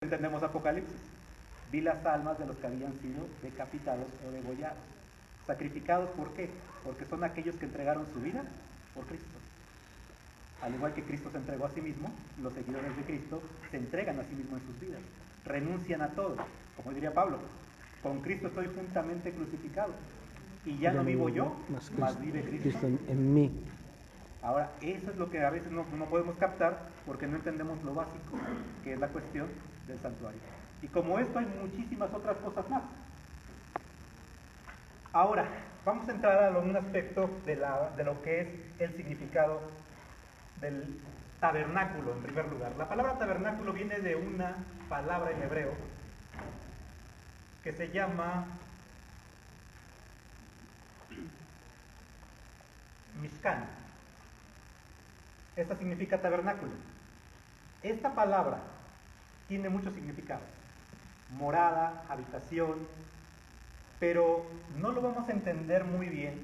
entendemos Apocalipsis. Vi las almas de los que habían sido decapitados o degollados. ¿Sacrificados por qué? Porque son aquellos que entregaron su vida por Cristo. Al igual que Cristo se entregó a sí mismo, los seguidores de Cristo se entregan a sí mismos en sus vidas. Renuncian a todo. Como diría Pablo, con Cristo estoy juntamente crucificado. Y ya no vivo yo, mas vive Cristo en mí. Ahora, eso es lo que a veces no podemos captar porque no entendemos lo básico, que es la cuestión del santuario. Y como esto hay muchísimas otras cosas más. Ahora, vamos a entrar a un aspecto de lo que es el significado del tabernáculo, en primer lugar. La palabra tabernáculo viene de una palabra en hebreo que se llama Mishkan. Esta significa tabernáculo. Esta palabra tiene muchos significados. Morada, habitación, pero no lo vamos a entender muy bien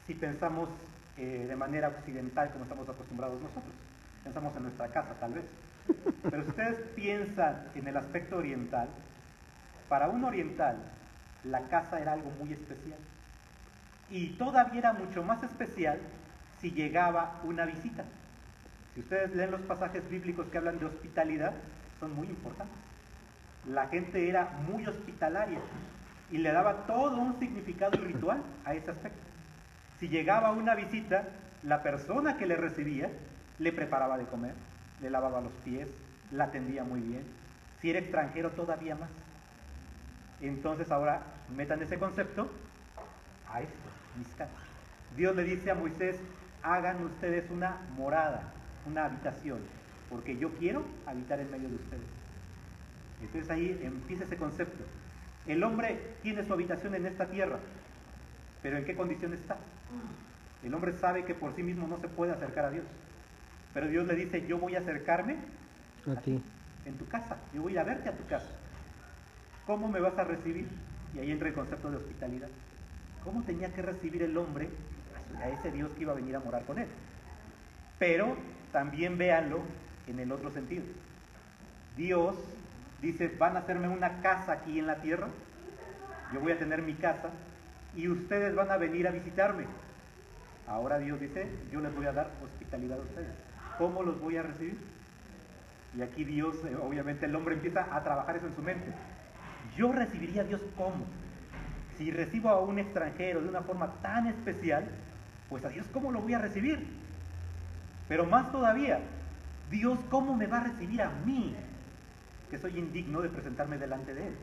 si pensamos de manera occidental como estamos acostumbrados nosotros. Pensamos en nuestra casa, tal vez. Pero si ustedes piensan en el aspecto oriental, para un oriental la casa era algo muy especial. Y todavía era mucho más especial si llegaba una visita. Si ustedes leen los pasajes bíblicos que hablan de hospitalidad, son muy importantes. La gente era muy hospitalaria y le daba todo un significado ritual a ese aspecto. Si llegaba una visita, la persona que le recibía le preparaba de comer, le lavaba los pies, la atendía muy bien. Si era extranjero, todavía más. Entonces ahora metan ese concepto a esto, Mishkan. Dios le dice a Moisés, hagan ustedes una morada, una habitación, porque yo quiero habitar en medio de ustedes. Entonces ahí empieza ese concepto. El hombre tiene su habitación en esta tierra, pero ¿en qué condición está? El hombre sabe que por sí mismo no se puede acercar a Dios, pero Dios le dice, yo voy a acercarme a ti, en tu casa, yo voy a verte a tu casa. ¿Cómo me vas a recibir? Y ahí entra el concepto de hospitalidad. ¿Cómo tenía que recibir el hombre a ese Dios que iba a venir a morar con él? Pero también véanlo en el otro sentido. Dios dice, van a hacerme una casa aquí en la tierra, yo voy a tener mi casa y ustedes van a venir a visitarme. Ahora Dios dice, yo les voy a dar hospitalidad a ustedes. ¿Cómo los voy a recibir? Y aquí Dios, obviamente el hombre empieza a trabajar eso en su mente. Yo recibiría a Dios ¿cómo? Si recibo a un extranjero de una forma tan especial, pues a Dios ¿cómo lo voy a recibir? Pero más todavía, Dios ¿cómo me va a recibir a mí? Que soy indigno de presentarme delante de Él.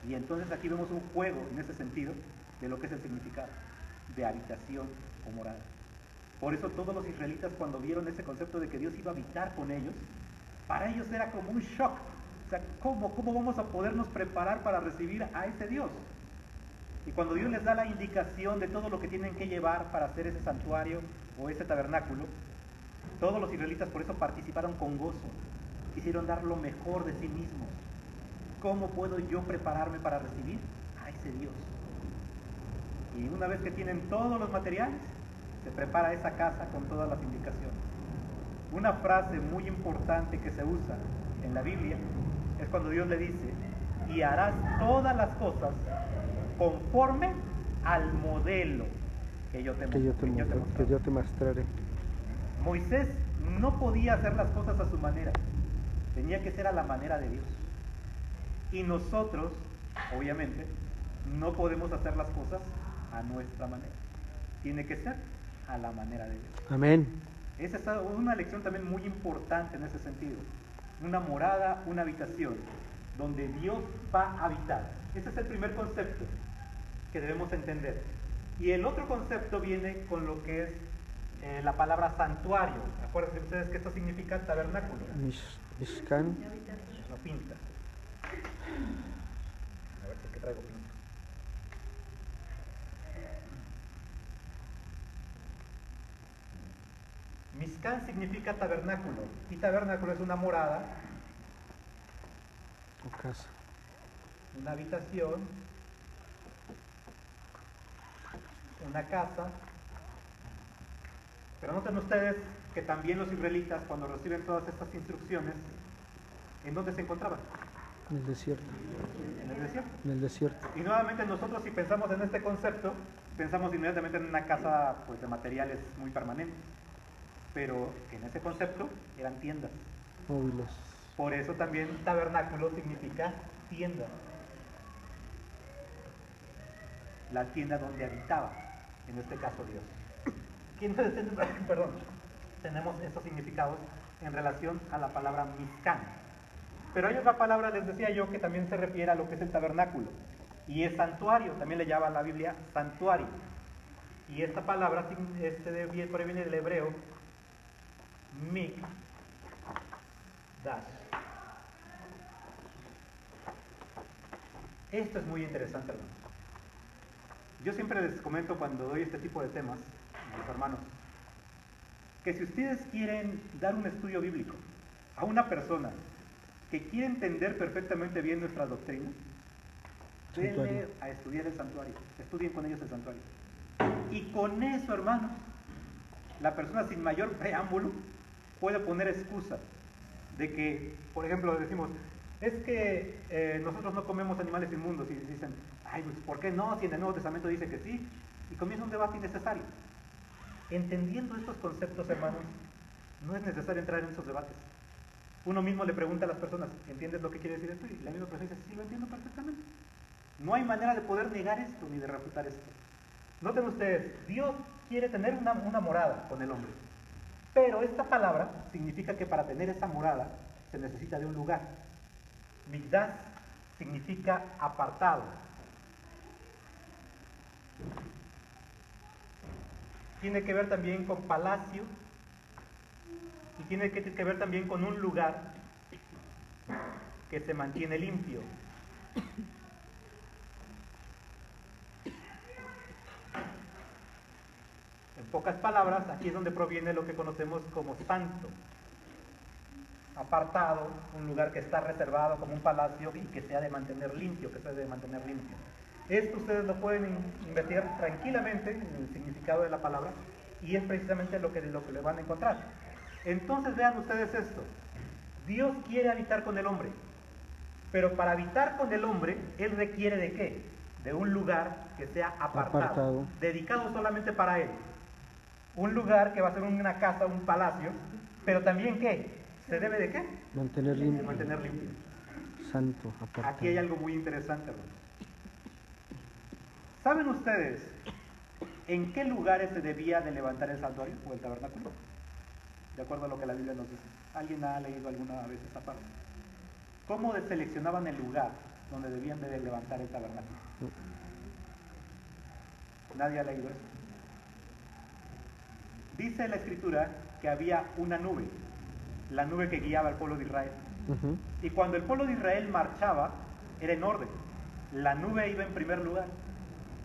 Y entonces aquí vemos un juego en ese sentido de lo que es el significado de habitación o morada. Por eso todos los israelitas cuando vieron ese concepto de que Dios iba a habitar con ellos, para ellos era como un shock. O sea, ¿cómo vamos a podernos preparar para recibir a ese Dios? Y cuando Dios les da la indicación de todo lo que tienen que llevar para hacer ese santuario o ese tabernáculo, todos los israelitas por eso participaron con gozo. Quisieron dar lo mejor de sí mismos. ¿Cómo puedo yo prepararme para recibir a ese Dios? Y una vez que tienen todos los materiales, se prepara esa casa con todas las indicaciones. Una frase muy importante que se usa en la Biblia es cuando Dios le dice, y harás todas las cosas conforme al modelo que yo te mostraré. Moisés no podía hacer las cosas a su manera, tenía que ser a la manera de Dios. Y nosotros, obviamente, no podemos hacer las cosas a nuestra manera, tiene que ser a la manera de Dios. Amén. Esa es una lección también muy importante en ese sentido. Una morada, una habitación, donde Dios va a habitar. Ese es el primer concepto que debemos entender. Y el otro concepto viene con lo que es la palabra santuario. Acuérdense ustedes que esto significa tabernáculo. Mishkan. No pinta. A ver si es que traigo pinta. Mishkan significa tabernáculo. Y tabernáculo es una morada. O casa. Una habitación. Una casa. Pero noten ustedes que también los israelitas, cuando reciben todas estas instrucciones, ¿En dónde se encontraba? En el desierto. En el desierto. En el desierto. Y nuevamente nosotros, si pensamos en este concepto, pensamos inmediatamente en una casa pues, de materiales muy permanentes. Pero en ese concepto eran tiendas. Móviles. Por eso también tabernáculo significa tienda. La tienda donde habitaba, en este caso Dios. Aquí entonces, perdón, tenemos esos significados en relación a la palabra Mizcán. Pero hay otra palabra, les decía yo, que también se refiere a lo que es el tabernáculo. Y es santuario, también le llama la Biblia santuario. Y esta palabra proviene del hebreo Mikdash. Esto es muy interesante, hermanos. Yo siempre les comento cuando doy este tipo de temas, a mis hermanos, que si ustedes quieren dar un estudio bíblico a una persona que quiere entender perfectamente bien nuestra doctrina, denle a estudiar el santuario, estudien con ellos el santuario. Y con eso, hermanos, la persona sin mayor preámbulo puede poner excusa de que, por ejemplo, decimos, es que nosotros no comemos animales inmundos, y dicen, ay, pues, ¿por qué no? Si en el Nuevo Testamento dice que sí, y comienza un debate innecesario. Entendiendo estos conceptos, hermanos, no es necesario entrar en esos debates. Uno mismo le pregunta a las personas, ¿entiendes lo que quiere decir esto? Y la misma persona dice, sí, lo entiendo perfectamente. No hay manera de poder negar esto ni de refutar esto. Noten ustedes, Dios quiere tener una morada con el hombre. Pero esta palabra significa que para tener esa morada se necesita de un lugar. Mikdash significa apartado. Tiene que ver también con palacio y tiene que ver también con un lugar que se mantiene limpio. En pocas palabras, aquí es donde proviene lo que conocemos como santo. Apartado, un lugar que está reservado como un palacio y que se ha de mantener limpio, que se ha de mantener limpio. Esto ustedes lo pueden investigar tranquilamente en el significado de la palabra y es precisamente lo que le van a encontrar. Entonces vean ustedes esto. Dios quiere habitar con el hombre, pero para habitar con el hombre, Él requiere ¿de qué? De un lugar que sea apartado, dedicado solamente para Él. Un lugar que va a ser una casa, un palacio, pero también ¿qué? ¿Se debe de qué? Mantener limpio. De mantener limpio. Santo, apartado. Aquí hay algo muy interesante, hermanos. ¿Saben ustedes en qué lugares se debía de levantar el santuario o el tabernáculo? De acuerdo a lo que la Biblia nos dice. ¿Alguien ha leído alguna vez esa parte? ¿Cómo seleccionaban el lugar donde debían de levantar el tabernáculo? ¿Nadie ha leído eso? Dice la Escritura que había una nube, la nube que guiaba al pueblo de Israel. Y cuando el pueblo de Israel marchaba, era en orden. La nube iba en primer lugar.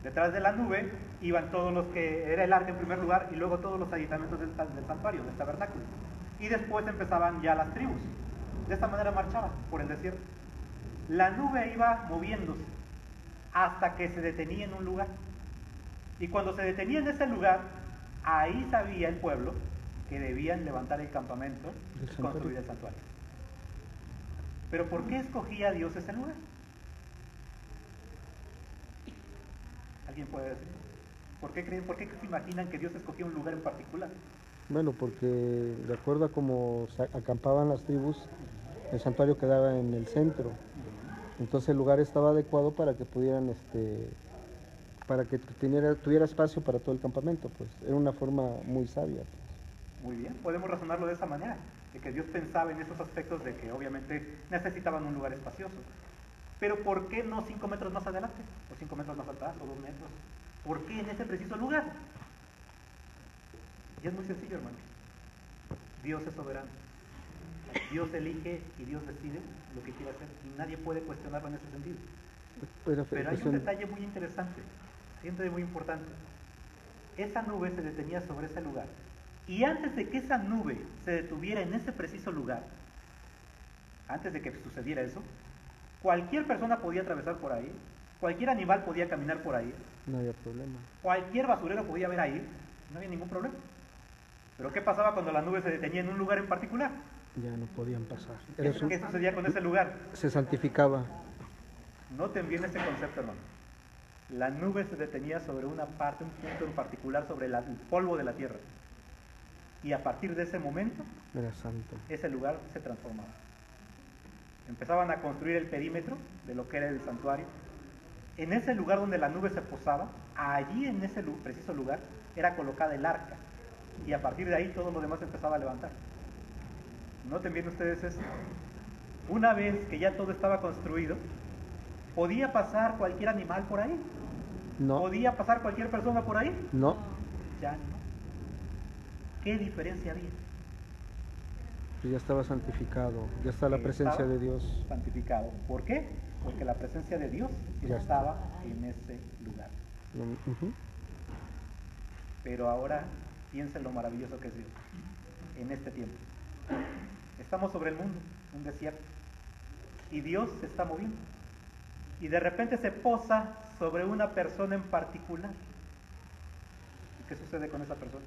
Detrás de la nube iban todos los que era el arca en primer lugar y luego todos los aditamentos del santuario, del tabernáculo. Y después empezaban ya las tribus. De esta manera marchaban por el desierto. La nube iba moviéndose hasta que se detenía en un lugar. Y cuando se detenía en ese lugar, ahí sabía el pueblo que debían levantar el campamento y construir el santuario. Pero ¿por qué escogía Dios ese lugar? ¿Alguien puede decir? ¿Por qué creen, por qué se imaginan que Dios escogía un lugar en particular? Bueno, porque de acuerdo a cómo acampaban las tribus, el santuario quedaba en el centro. Entonces el lugar estaba adecuado para que pudieran, para que tuviera espacio para todo el campamento, pues era una forma muy sabia. Pues. Muy bien, podemos razonarlo de esa manera, de que Dios pensaba en esos aspectos de que obviamente necesitaban un lugar espacioso. Pero ¿por qué no 5 metros más adelante? O 5 metros más atrás, o 2 metros. ¿Por qué en ese preciso lugar? Y es muy sencillo, hermanos. Dios es soberano. Dios elige y Dios decide lo que quiere hacer y nadie puede cuestionarlo en ese sentido. Pero hay un detalle muy interesante, siempre muy importante. Esa nube se detenía sobre ese lugar. Y antes de que esa nube se detuviera en ese preciso lugar, antes de que sucediera eso, cualquier persona podía atravesar por ahí, cualquier animal podía caminar por ahí. No había problema. Cualquier basurero podía ver ahí, no había ningún problema. Pero ¿qué pasaba cuando la nube se detenía en un lugar en particular? Ya no podían pasar. Era ¿Qué sucedía con ese lugar? se santificaba. Noten bien este concepto, hermano. La nube se detenía sobre una parte, un punto en particular, sobre el polvo de la tierra. Y a partir de ese momento, Era santo. ese lugar se transformaba. Empezaban a construir el perímetro de lo que era el santuario. En ese lugar donde la nube se posaba, allí en ese preciso lugar, era colocada el arca. Y a partir de ahí todo lo demás empezaba a levantar. Noten bien ustedes esto. Una vez que ya todo estaba construido, ¿podía pasar cualquier animal por ahí? No, ¿Podía pasar cualquier persona por ahí? no. Ya no. ¿Qué diferencia había? Ya estaba santificado. Ya está la presencia Estaba de Dios. santificado. ¿Por qué? Porque la presencia de Dios Ya estaba en ese lugar. Ujú. Pero ahora piensen lo maravilloso que es Dios en este tiempo. Estamos sobre el mundo, un desierto, y Dios se está moviendo. Y de repente se posa sobre una persona en particular. ¿Y qué sucede con esa persona?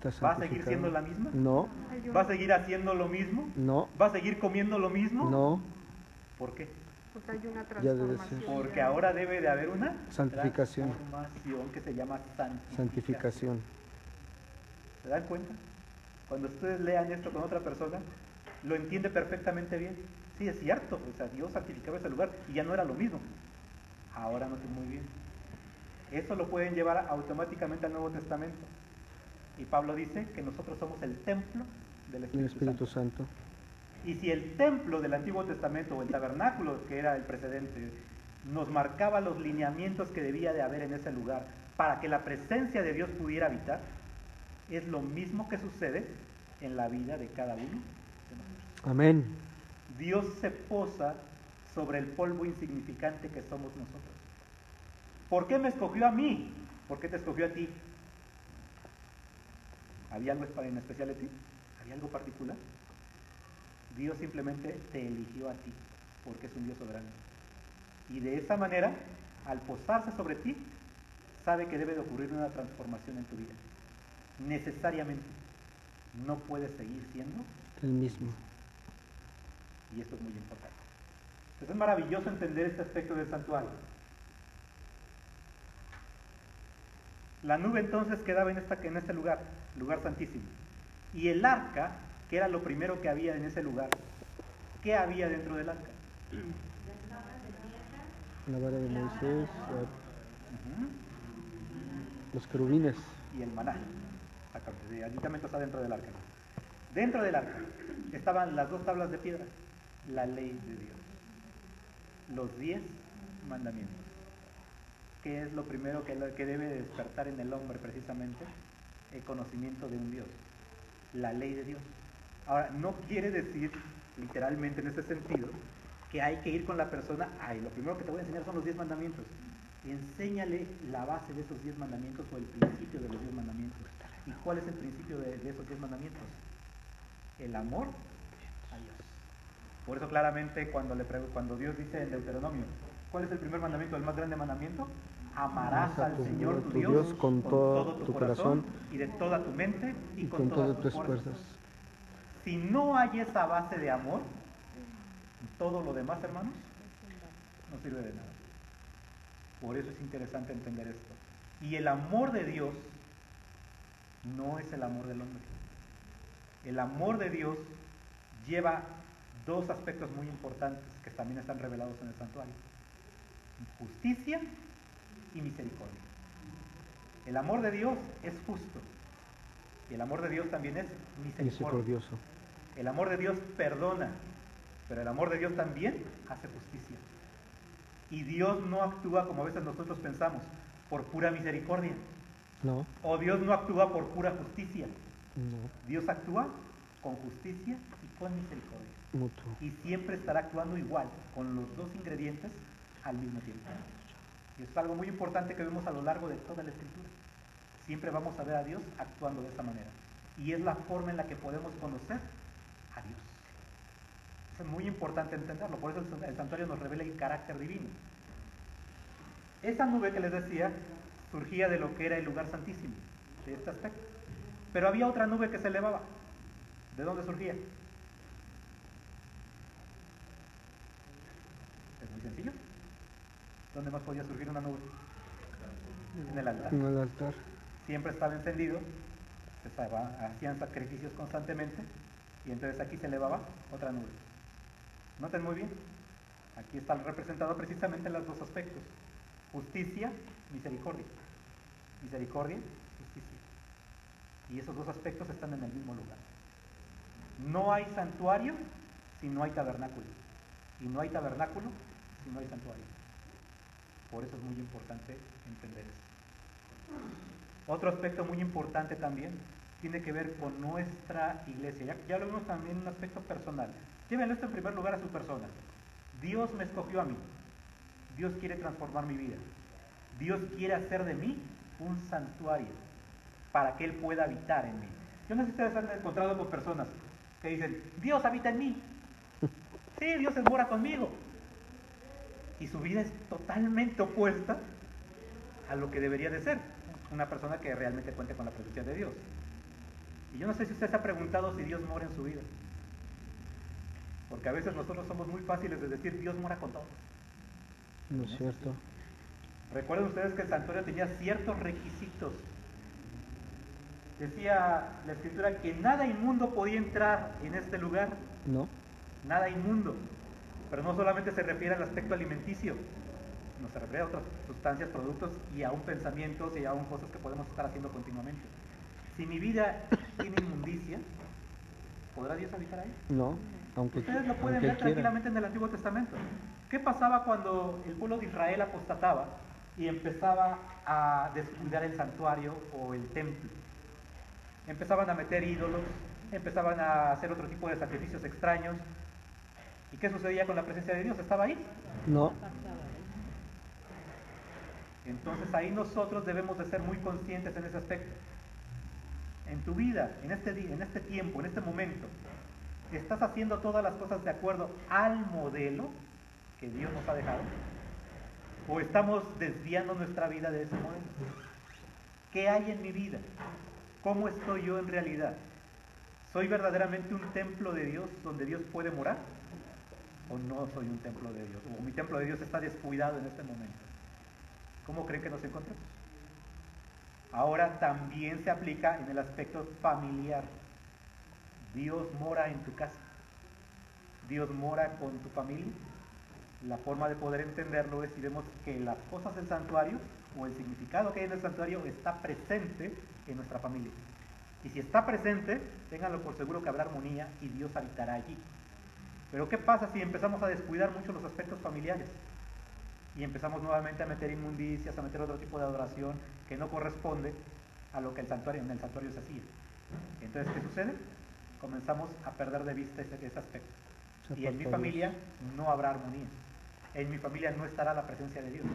Está ¿Va a seguir santificado. siendo la misma? No, ¿Va a seguir haciendo lo mismo? no, ¿Va a seguir comiendo lo mismo? no. ¿Por qué? Porque hay una Ya debe transformación. ser. Porque ahora debe de haber una Santificación. transformación que se llama Santificación. ¿Se dan cuenta? Cuando ustedes lean esto con otra persona, lo entiende perfectamente bien. Sí, es cierto, o sea, Dios santificaba ese lugar y ya no era lo mismo. Ahora noten muy bien. Eso lo pueden llevar automáticamente al Nuevo Testamento. Y Pablo dice que nosotros somos el templo del El Espíritu Espíritu Santo. Santo. Y si el templo del Antiguo Testamento o el tabernáculo, que era el precedente, nos marcaba los lineamientos que debía de haber en ese lugar para que la presencia de Dios pudiera habitar, es lo mismo que sucede en la vida de cada uno de nosotros. Amén. Dios se posa sobre el polvo insignificante que somos nosotros. ¿Por qué me escogió a mí? ¿Por qué te escogió a ti? ¿Había algo en especial de ti? ¿Había algo particular? Dios simplemente te eligió a ti, porque es un Dios soberano. Y de esa manera, al posarse sobre ti, sabe que debe de ocurrir una transformación en tu vida. Necesariamente. No puedes seguir siendo El mismo. y esto es muy importante. Entonces es maravilloso entender este aspecto del santuario. La nube entonces quedaba en este lugar santísimo. Y el arca, que era lo primero que había en ese lugar, ¿qué había dentro del arca? La vara de Moisés, Ujú. los querubines. Y el maná. Exactamente, allí también está dentro del arca. Dentro del arca estaban las 2 tablas de piedra, la ley de Dios, los 10 mandamientos. ¿Qué es lo primero que debe despertar en el hombre precisamente? El conocimiento de un Dios, la ley de Dios. Ahora, no quiere decir literalmente en ese sentido que hay que ir con la persona, lo primero que te voy a enseñar son los 10 mandamientos. Enséñale la base de esos 10 mandamientos o el principio de los 10 mandamientos. ¿Y cuál es el principio de esos 10 mandamientos? El amor a Dios. Por eso claramente cuando Dios dice en Deuteronomio, ¿cuál es el primer mandamiento, el más grande mandamiento? Amarás al Señor tu Dios con todo tu corazón y de toda tu mente y con todas todas tus tus fuerzas. fuerzas. Si no hay esa base de amor, todo lo demás, hermanos, no sirve de nada. Por eso es interesante entender esto. Y el amor de Dios no es el amor del hombre. El amor de Dios lleva 2 aspectos muy importantes que también están revelados en el santuario: justicia y misericordia. El amor de Dios es justo y el amor de Dios también es misericordia. Misericordioso. El amor de Dios perdona, pero el amor de Dios también hace justicia. Y Dios no actúa como a veces nosotros pensamos, por pura misericordia. No, O Dios no actúa por pura justicia. no. Dios actúa con justicia y con misericordia. Mutuo. Y siempre estará actuando igual, con los 2 ingredientes al mismo tiempo. Y eso es algo muy importante que vemos a lo largo de toda la Escritura. Siempre vamos a ver a Dios actuando de esa manera. Y es la forma en la que podemos conocer a Dios. Eso es muy importante entenderlo. Por eso el santuario nos revela el carácter divino. Esa nube que les decía surgía de lo que era el lugar santísimo, de este aspecto. Pero había otra nube que se elevaba. ¿De dónde surgía? ¿Dónde más podía surgir una nube? En el altar. En el altar. Siempre estaba encendido, hacían sacrificios constantemente, y entonces aquí se elevaba otra nube. Noten muy bien, aquí están representados precisamente los dos aspectos: justicia, misericordia. Misericordia, justicia. Y esos dos aspectos están en el mismo lugar. No hay santuario si no hay tabernáculo. Y no hay tabernáculo si no hay santuario. Por eso es muy importante entender eso. Otro aspecto muy importante también tiene que ver con nuestra iglesia. Ya lo vimos también en un aspecto personal. Llévenlo esto en primer lugar a su persona. Dios me escogió a mí. Dios quiere transformar mi vida. Dios quiere hacer de mí un santuario para que Él pueda habitar en mí. Yo no sé si ustedes han encontrado con personas que dicen: Dios habita en mí. Sí, Dios mora conmigo. Y su vida es totalmente opuesta a lo que debería de ser una persona que realmente cuente con la presencia de Dios. Y yo no sé si usted se ha preguntado si Dios mora en su vida. Porque a veces nosotros somos muy fáciles de decir: Dios mora con todos. No es cierto. Recuerden ustedes que el santuario tenía ciertos requisitos. Decía la Escritura que nada inmundo podía entrar en este lugar. No. Nada inmundo. Pero no solamente se refiere al aspecto alimenticio, no se refiere a otras sustancias, productos y aún pensamientos y aún cosas que podemos estar haciendo continuamente. Si mi vida tiene inmundicia, ¿podrá Dios habitar ahí? No, aunque Ustedes lo pueden ver tranquilamente en el Antiguo Testamento. ¿Qué pasaba cuando el pueblo de Israel apostataba y empezaba a descuidar el santuario o el templo? Empezaban a meter ídolos, empezaban a hacer otro tipo de sacrificios extraños. ¿Y qué sucedía con la presencia de Dios? ¿Estaba ahí? No. Entonces ahí nosotros debemos de ser muy conscientes en ese aspecto. En tu vida, en este día, en este tiempo, en este momento, ¿estás haciendo todas las cosas de acuerdo al modelo que Dios nos ha dejado? ¿O estamos desviando nuestra vida de ese modelo? ¿Qué hay en mi vida? ¿Cómo estoy yo en realidad? ¿Soy verdaderamente un templo de Dios donde Dios puede morar? ¿O no soy un templo de Dios? ¿O mi templo de Dios está descuidado en este momento? ¿Cómo creen que nos encontramos? Ahora también se aplica en el aspecto familiar. Dios mora en tu casa. Dios mora con tu familia. La forma de poder entenderlo es si vemos que las cosas del santuario o el significado que hay en el santuario está presente en nuestra familia. Y si está presente, ténganlo por seguro que habrá armonía y Dios habitará allí. Pero ¿qué pasa si empezamos a descuidar mucho los aspectos familiares? Y empezamos nuevamente a meter inmundicias, a meter otro tipo de adoración que no corresponde a lo que en el santuario se hacía. Entonces, ¿qué sucede? Comenzamos a perder de vista ese aspecto. Y en mi familia no habrá armonía. En mi familia no estará la presencia de Dios.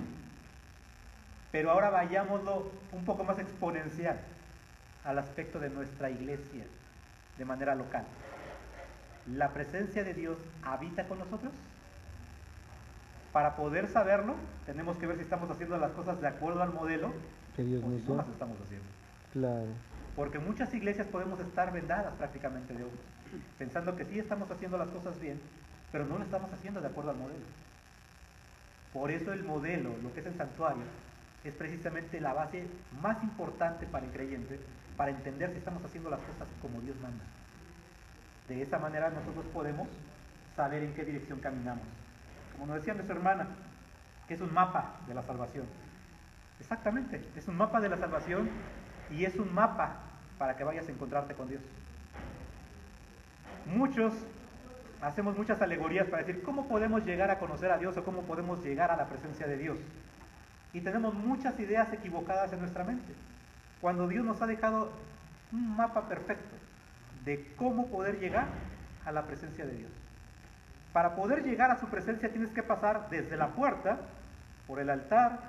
Pero ahora vayámoslo un poco más exponencial al aspecto de nuestra iglesia, de manera local. ¿La presencia de Dios habita con nosotros? Para poder saberlo, tenemos que ver si estamos haciendo las cosas de acuerdo al modelo que Dios o nos si dio. no las estamos haciendo. Claro. Porque muchas iglesias podemos estar vendadas prácticamente de ojos, pensando que sí estamos haciendo las cosas bien, pero no lo estamos haciendo de acuerdo al modelo. Por eso el modelo, lo que es el santuario, es precisamente la base más importante para el creyente, para entender si estamos haciendo las cosas como Dios manda. De esa manera nosotros podemos saber en qué dirección caminamos. Como nos decía nuestra hermana, que es un mapa de la salvación. Exactamente, es un mapa de la salvación y es un mapa para que vayas a encontrarte con Dios. Muchos hacemos muchas alegorías para decir cómo podemos llegar a conocer a Dios o cómo podemos llegar a la presencia de Dios. Y tenemos muchas ideas equivocadas en nuestra mente, cuando Dios nos ha dejado un mapa perfecto de cómo poder llegar a la presencia de Dios. Para poder llegar a su presencia tienes que pasar desde la puerta, por el altar,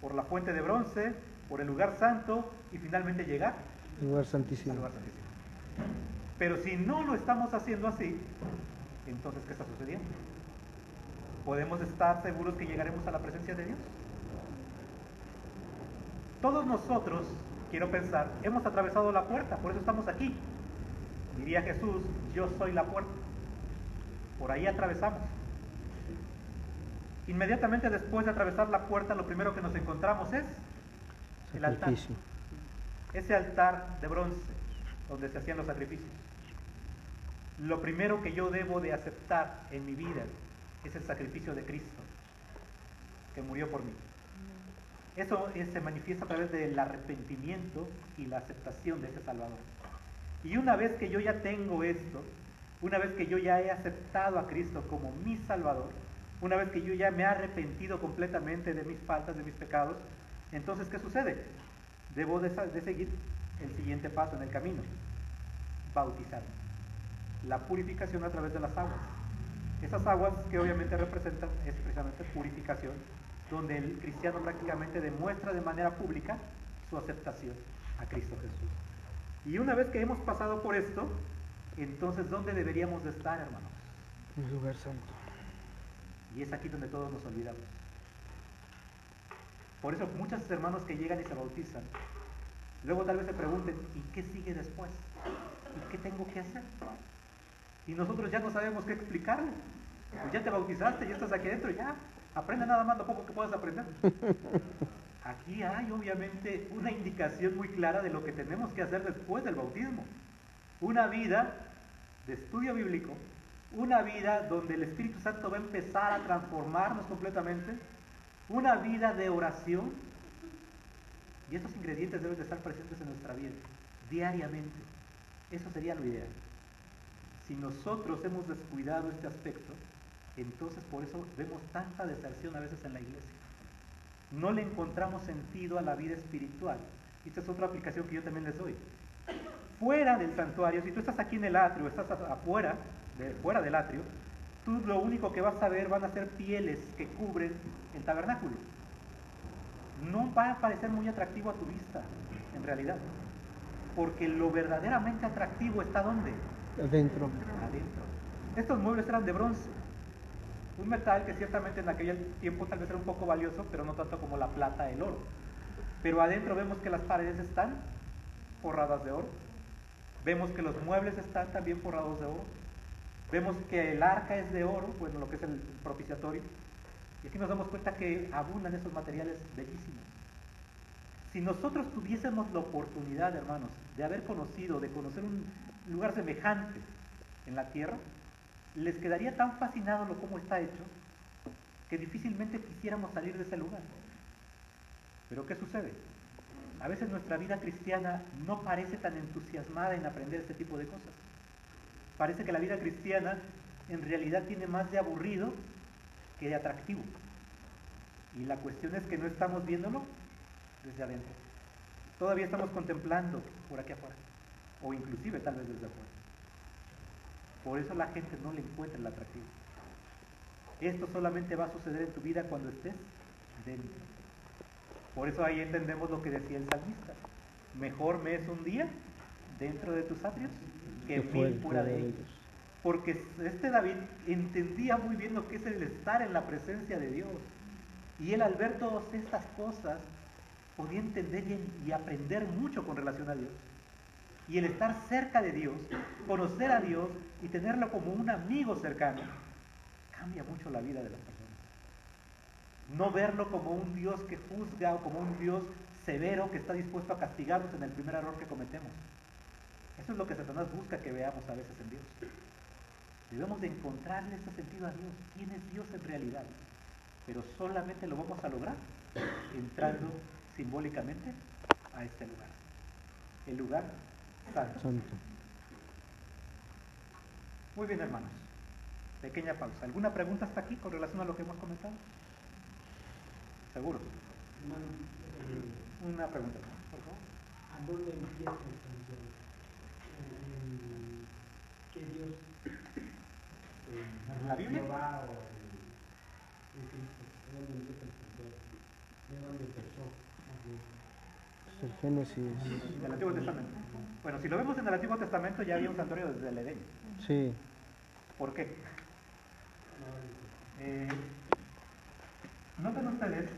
por la fuente de bronce, por el lugar santo y finalmente llegar El lugar santísimo. al lugar santísimo. Pero si no lo estamos haciendo así, entonces ¿qué está sucediendo? ¿Podemos estar seguros que llegaremos a la presencia de Dios? Todos nosotros, quiero pensar, hemos atravesado la puerta, por eso estamos aquí. Diría Jesús: yo soy la puerta. Por ahí atravesamos. Inmediatamente después de atravesar la puerta, lo primero que nos encontramos es el altar. Sacrificio. Ese altar de bronce donde se hacían los sacrificios. Lo primero que yo debo de aceptar en mi vida es el sacrificio de Cristo, que murió por mí. Eso se manifiesta a través del arrepentimiento y la aceptación de ese Salvador. Y una vez que yo ya tengo esto, una vez que yo ya he aceptado a Cristo como mi Salvador, una vez que yo ya me he arrepentido completamente de mis faltas, de mis pecados, entonces ¿qué sucede? Debo de seguir el siguiente paso en el camino: bautizarme. La purificación a través de las aguas. Esas aguas que obviamente representan es precisamente purificación, donde el cristiano prácticamente demuestra de manera pública su aceptación a Cristo Jesús. Y una vez que hemos pasado por esto, entonces ¿dónde deberíamos de estar, hermanos? En el lugar santo. Y es aquí donde todos nos olvidamos. Por eso muchos hermanos que llegan y se bautizan, luego tal vez se pregunten, ¿y qué sigue después? ¿Y qué tengo que hacer? Y nosotros ya no sabemos qué explicarle. Pues ya te bautizaste, ya estás aquí adentro, ya aprende nada más lo poco que puedas aprender. Aquí hay obviamente una indicación muy clara de lo que tenemos que hacer después del bautismo. Una vida de estudio bíblico, una vida donde el Espíritu Santo va a empezar a transformarnos completamente, una vida de oración, y estos ingredientes deben de estar presentes en nuestra vida diariamente. Eso sería lo ideal. Si nosotros hemos descuidado este aspecto, entonces por eso vemos tanta deserción a veces en la iglesia. No le encontramos sentido a la vida espiritual. Esta es otra aplicación que yo también les doy. Fuera del santuario, si tú estás aquí en el atrio, estás afuera, fuera del atrio, tú lo único que vas a ver van a ser pieles que cubren el tabernáculo. No va a parecer muy atractivo a tu vista, en realidad. Porque lo verdaderamente atractivo está ¿dónde? Adentro. Adentro. Estos muebles eran de bronce. Un metal que ciertamente en aquel tiempo tal vez era un poco valioso, pero no tanto como la plata, el oro. Pero adentro vemos que las paredes están forradas de oro. Vemos que los muebles están también forrados de oro. Vemos que el arca es de oro, bueno, lo que es el propiciatorio. Y aquí nos damos cuenta que abundan esos materiales bellísimos. Si nosotros tuviésemos la oportunidad, hermanos, de haber conocido, de conocer un lugar semejante en la tierra, les quedaría tan fascinado lo cómo está hecho, que difícilmente quisiéramos salir de ese lugar. Pero ¿qué sucede? A veces nuestra vida cristiana no parece tan entusiasmada en aprender este tipo de cosas. Parece que la vida cristiana en realidad tiene más de aburrido que de atractivo. Y la cuestión es que no estamos viéndolo desde adentro. Todavía estamos contemplando por aquí afuera, o inclusive tal vez desde afuera. Por eso la gente no le encuentra el atractivo. Esto solamente va a suceder en tu vida cuando estés dentro. Por eso ahí entendemos lo que decía el salmista: mejor me es un día dentro de tus atrios que mil fuera de ellos. Porque este David entendía muy bien lo que es el estar en la presencia de Dios. Y él, al ver todas estas cosas, podía entender y aprender mucho con relación a Dios. Y el estar cerca de Dios, conocer a Dios y tenerlo como un amigo cercano, cambia mucho la vida de las personas. No verlo como un Dios que juzga o como un Dios severo que está dispuesto a castigarnos en el primer error que cometemos. Eso es lo que Satanás busca que veamos a veces en Dios. Debemos de encontrarle ese sentido a Dios. ¿Quién es Dios en realidad? Pero solamente lo vamos a lograr entrando simbólicamente a este lugar. El lugar santo. Muy bien, hermanos. Pequeña pausa. ¿Alguna pregunta hasta aquí con relación a lo que hemos comentado? ¿Seguro? Una pregunta, por favor. ¿A dónde empieza el santuario? ¿Qué Dios? ¿La Biblia? Jehová o el Cristo. ¿Dónde empieza el santuario? ¿De dónde empezó? El Génesis. Del Antiguo Testamento. Bueno, si lo vemos en el Antiguo Testamento, ya había un santuario desde el Edén. Sí. ¿Por qué? Noten ustedes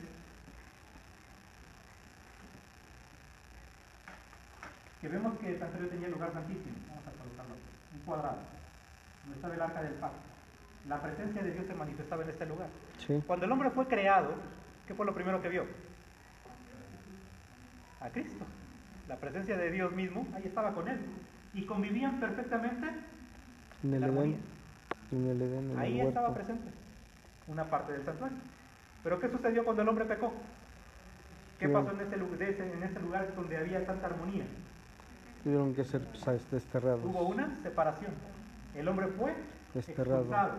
que vemos que el santuario tenía el lugar santísimo. Vamos a colocarlo aquí, un cuadrado, donde estaba el arca del pacto. La presencia de Dios se manifestaba en este lugar. Sí. Cuando el hombre fue creado, ¿qué fue lo primero que vio? A Cristo. La presencia de Dios mismo, ahí estaba con él. Y convivían perfectamente En el armonía. Edén. En el Edén, en Ahí el estaba huerto. presente una parte del santuario. Pero ¿qué sucedió cuando el hombre pecó? ¿Qué Sí. pasó en este lugar donde había tanta armonía? Tuvieron que ser desterrados. Hubo una separación. El hombre fue Desterrado. expulsado.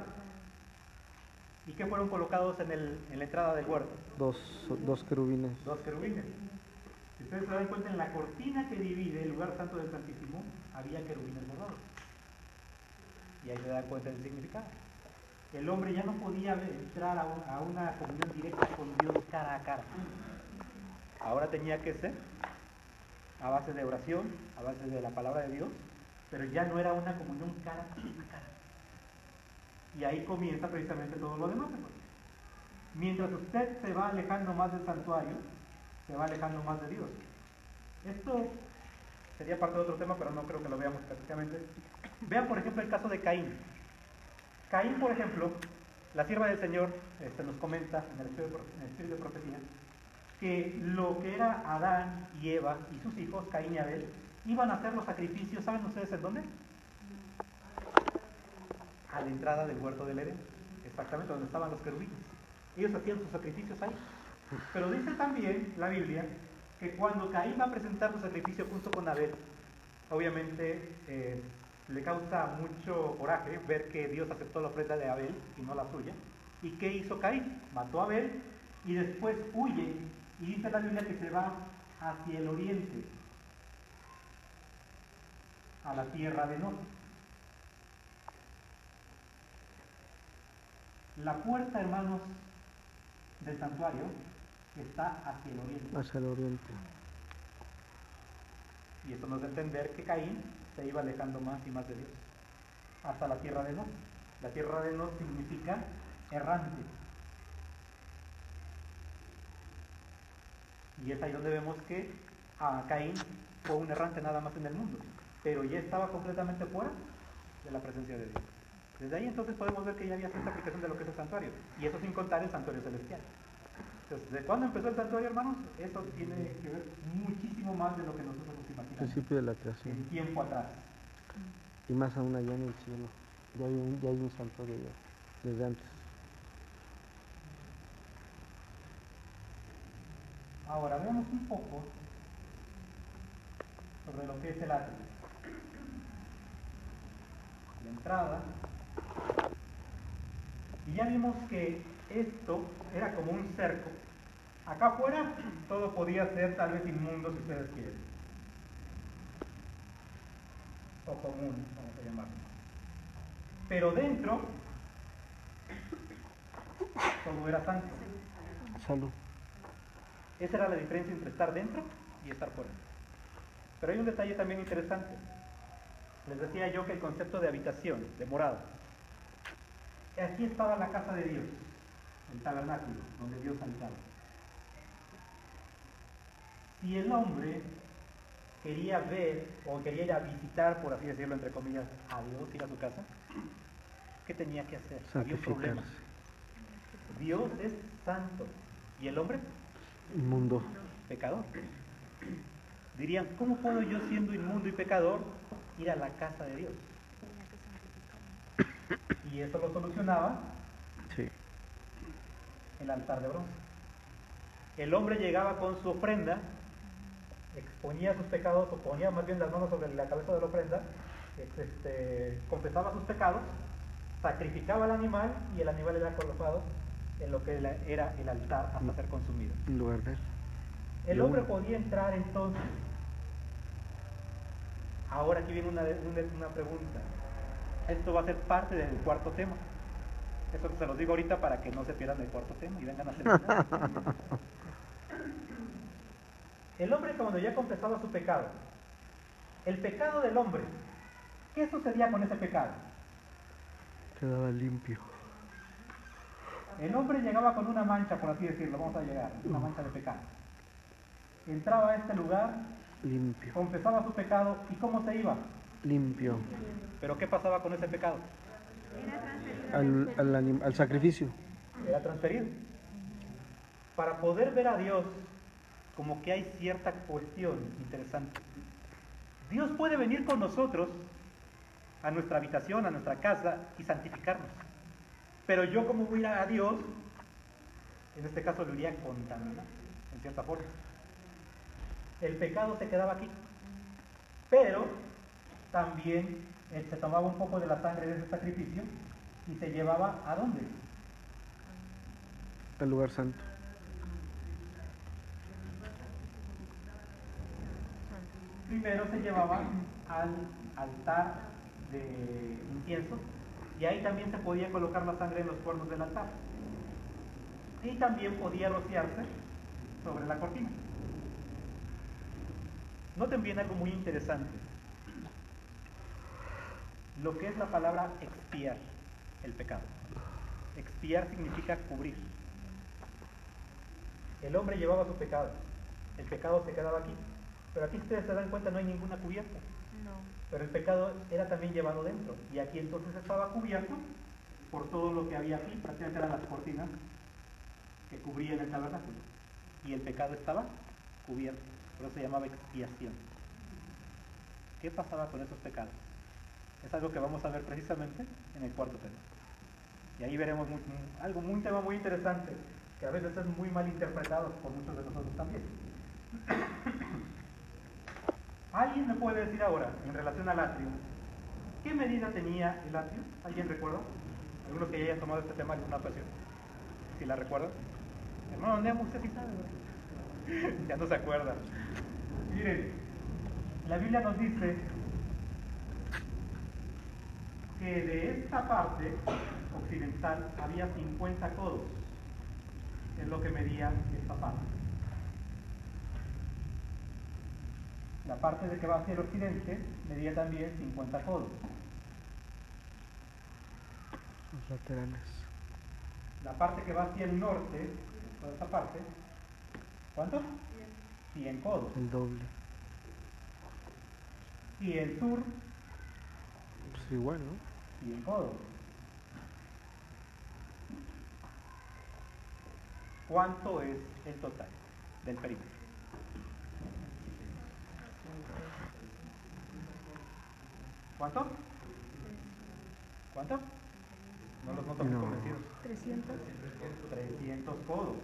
¿Y qué fueron colocados en la entrada del huerto? Dos querubines. Dos querubines. Si ustedes se dan cuenta, en la cortina que divide el lugar santo del Santísimo, había querubines bordados. Y ahí se dan cuenta del significado. El hombre ya no podía entrar a una comunión directa con Dios cara a cara. Ahora tenía que ser a base de oración, a base de la palabra de Dios, pero ya no era una comunión cara a cara. Y ahí comienza precisamente todo lo demás, hermano. Mientras usted se va alejando más del santuario, se va alejando más de Dios. Esto sería parte de otro tema, pero no creo que lo veamos prácticamente. Vean, por ejemplo, el caso de Caín. Caín, por ejemplo, la sierva del Señor nos comenta en el espíritu de profecía que lo que era Adán y Eva y sus hijos, Caín y Abel, iban a hacer los sacrificios, ¿saben ustedes en dónde? A la entrada del huerto del Edén, exactamente donde estaban los querubines. Ellos hacían sus sacrificios ahí. Pero dice también la Biblia que cuando Caín va a presentar su sacrificio junto con Abel, obviamente le causa mucho coraje ver que Dios aceptó la ofrenda de Abel y no la suya. ¿Y qué hizo Caín? Mató a Abel y después huye, y dice la Biblia que se va hacia el oriente, a la tierra de Nod. La puerta, hermanos, del santuario está hacia el oriente. Hacia el oriente. Y eso nos da a entender que Caín se iba alejando más y más de Dios, hasta la tierra de Nod. La tierra de Nod significa errante. Y es ahí donde vemos que Caín fue un errante nada más en el mundo, pero ya estaba completamente fuera de la presencia de Dios. Desde ahí entonces podemos ver que ya había cierta aplicación de lo que es el santuario, y eso sin contar el santuario celestial. Entonces, ¿de cuándo empezó el santuario, hermanos? Eso tiene que ver muchísimo más de lo que nosotros nos imaginamos. Principio de la creación. En tiempo atrás. Y más aún allá en el cielo. Ya hay un santuario ya, desde antes. Ahora veamos un poco sobre lo que es el atrio. La entrada. Y ya vimos que esto era como un cerco. Acá afuera todo podía ser tal vez inmundo si ustedes quieren. O común, vamos a llamarlo. Pero dentro todo era santo. Salud. Esa era la diferencia entre estar dentro y estar fuera. Pero hay un detalle también interesante. Les decía yo que el concepto de habitación, de morada. Aquí estaba la casa de Dios, el tabernáculo, donde Dios habitaba. Si el hombre quería ver o quería ir a visitar, por así decirlo, entre comillas, a Dios, ir a su casa, ¿qué tenía que hacer? Había un problema. Santificarse. Dios es santo y el hombre Inmundo. pecador. Dirían, ¿cómo puedo yo, siendo inmundo y pecador, ir a la casa de Dios? Y eso lo solucionaba Sí. el altar de bronce. El hombre llegaba con su ofrenda, exponía sus pecados, o ponía más bien las manos sobre la cabeza de la ofrenda, confesaba sus pecados, sacrificaba al animal y el animal era colocado en lo que era el altar hasta ser consumido. En lugar de él. El hombre podía entrar entonces. Ahora aquí viene una pregunta. Esto va a ser parte del cuarto tema. Eso se los digo ahorita para que no se pierdan el cuarto tema y vengan a celebrar. El hombre cuando ya confesaba su pecado, el pecado del hombre, ¿qué sucedía con ese pecado? Quedaba limpio. El hombre llegaba con una mancha, por así decirlo, vamos a llegar, una mancha de pecado. Entraba a este lugar, Limpio. confesaba su pecado, ¿y cómo se iba? Limpio. Pero ¿qué pasaba con ese pecado? al sacrificio. Era transferido. Para poder ver a Dios, como que hay cierta cuestión interesante. Dios puede venir con nosotros a nuestra habitación, a nuestra casa y santificarnos. Pero yo, como voy a ir a Dios, en este caso lo iría a contaminar, en cierta forma. El pecado se quedaba aquí, pero también se tomaba un poco de la sangre de ese sacrificio y se llevaba ¿a dónde? Al lugar santo. Primero se llevaba al altar de incienso y ahí también se podía colocar la sangre en los cuernos del altar. Y también podía rociarse sobre la cortina. Noten bien algo muy interesante. Lo que es la palabra expiar el pecado. Expiar significa cubrir. El hombre llevaba su pecado. El pecado se quedaba aquí. Pero aquí ustedes se dan cuenta, no hay ninguna cubierta. No. Pero el pecado era también llevado dentro. Y aquí entonces estaba cubierto por todo lo que había aquí. Prácticamente eran las cortinas que cubrían el tabernáculo. Y el pecado estaba cubierto. Por eso se llamaba expiación. ¿Qué pasaba con esos pecados? Es algo que vamos a ver precisamente en el cuarto tema. Y ahí veremos un tema muy interesante, que a veces es muy mal interpretado por muchos de nosotros también. ¿Alguien me puede decir ahora, en relación al atrio, qué medida tenía el atrio? ¿Alguien recuerda? Algunos que ya hayan tomado este tema en alguna ocasión. ¿Si la recuerdan? Hermano Nemo, usted sí sabe, ¿verdad? Ya no se acuerda. Miren, la Biblia nos dice que de esta parte occidental había 50 codos, es lo que medía esta parte. La parte de que va hacia el occidente medía también 50 codos. Los laterales. La parte que va hacia el norte, toda esta parte, ¿cuánto? 100 codos. El doble. Y el sur, Pues igual, ¿no? 100 codos. ¿Cuánto es el total del perímetro? ¿Cuánto? ¿Cuánto? No los noto muy No. convencidos. 300. 300 codos.